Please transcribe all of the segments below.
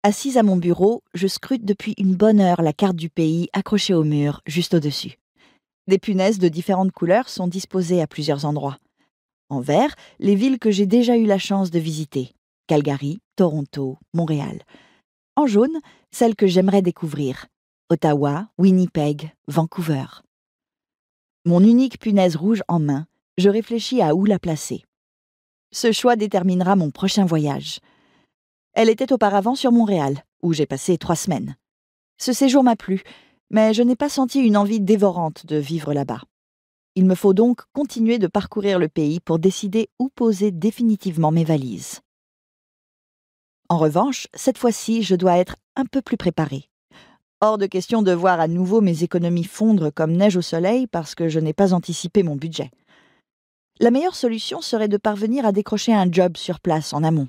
Assise à mon bureau, je scrute depuis une bonne heure la carte du pays accrochée au mur, juste au-dessus. Des punaises de différentes couleurs sont disposées à plusieurs endroits. En vert, les villes que j'ai déjà eu la chance de visiter. Calgary, Toronto, Montréal. En jaune, celles que j'aimerais découvrir. Ottawa, Winnipeg, Vancouver. Mon unique punaise rouge en main, je réfléchis à où la placer. Ce choix déterminera mon prochain voyage. Elle était auparavant sur Montréal, où j'ai passé 3 semaines. Ce séjour m'a plu, mais je n'ai pas senti une envie dévorante de vivre là-bas. Il me faut donc continuer de parcourir le pays pour décider où poser définitivement mes valises. En revanche, cette fois-ci, je dois être un peu plus préparée. Hors de question de voir à nouveau mes économies fondre comme neige au soleil parce que je n'ai pas anticipé mon budget. La meilleure solution serait de parvenir à décrocher un job sur place en amont,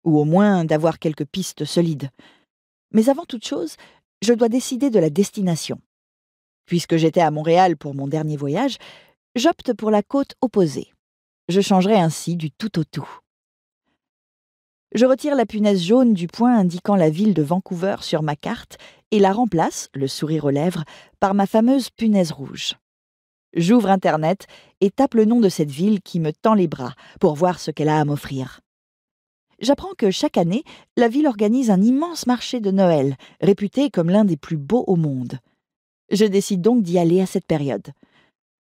ou au moins d'avoir quelques pistes solides. Mais avant toute chose, je dois décider de la destination. Puisque j'étais à Montréal pour mon dernier voyage, j'opte pour la côte opposée. Je changerai ainsi du tout au tout. Je retire la punaise jaune du point indiquant la ville de Vancouver sur ma carte et la remplace, le sourire aux lèvres, par ma fameuse punaise rouge. J'ouvre Internet et tape le nom de cette ville qui me tend les bras pour voir ce qu'elle a à m'offrir. J'apprends que chaque année, la ville organise un immense marché de Noël, réputé comme l'un des plus beaux au monde. Je décide donc d'y aller à cette période.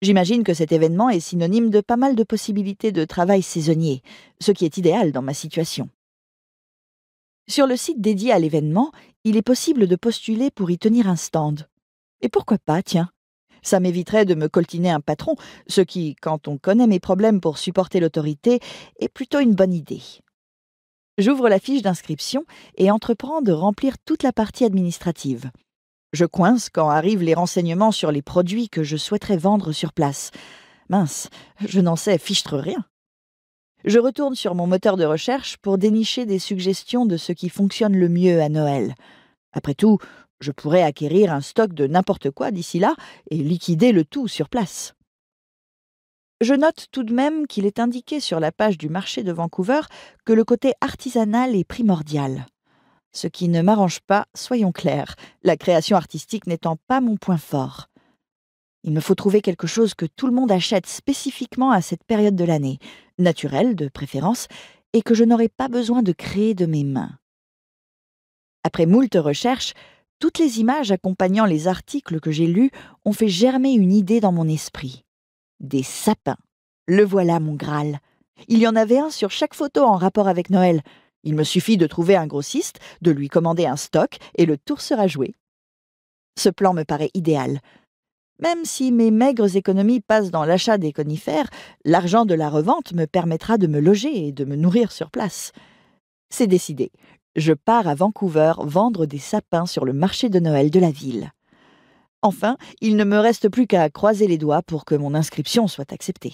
J'imagine que cet événement est synonyme de pas mal de possibilités de travail saisonnier, ce qui est idéal dans ma situation. Sur le site dédié à l'événement, il est possible de postuler pour y tenir un stand. Et pourquoi pas, tiens? Ça m'éviterait de me coltiner un patron, ce qui, quand on connaît mes problèmes pour supporter l'autorité, est plutôt une bonne idée. J'ouvre la fiche d'inscription et entreprends de remplir toute la partie administrative. Je coince quand arrivent les renseignements sur les produits que je souhaiterais vendre sur place. Mince, je n'en sais fichtre rien. Je retourne sur mon moteur de recherche pour dénicher des suggestions de ce qui fonctionne le mieux à Noël. Après tout, je pourrais acquérir un stock de n'importe quoi d'ici là et liquider le tout sur place. Je note tout de même qu'il est indiqué sur la page du marché de Vancouver que le côté artisanal est primordial. Ce qui ne m'arrange pas, soyons clairs, la création artistique n'étant pas mon point fort. Il me faut trouver quelque chose que tout le monde achète spécifiquement à cette période de l'année, naturelle de préférence, et que je n'aurai pas besoin de créer de mes mains. Après moult recherches, toutes les images accompagnant les articles que j'ai lus ont fait germer une idée dans mon esprit. Des sapins. Le voilà mon Graal. Il y en avait un sur chaque photo en rapport avec Noël. Il me suffit de trouver un grossiste, de lui commander un stock et le tour sera joué. Ce plan me paraît idéal. Même si mes maigres économies passent dans l'achat des conifères, l'argent de la revente me permettra de me loger et de me nourrir sur place. C'est décidé. Je pars à Vancouver vendre des sapins sur le marché de Noël de la ville. Enfin, il ne me reste plus qu'à croiser les doigts pour que mon inscription soit acceptée.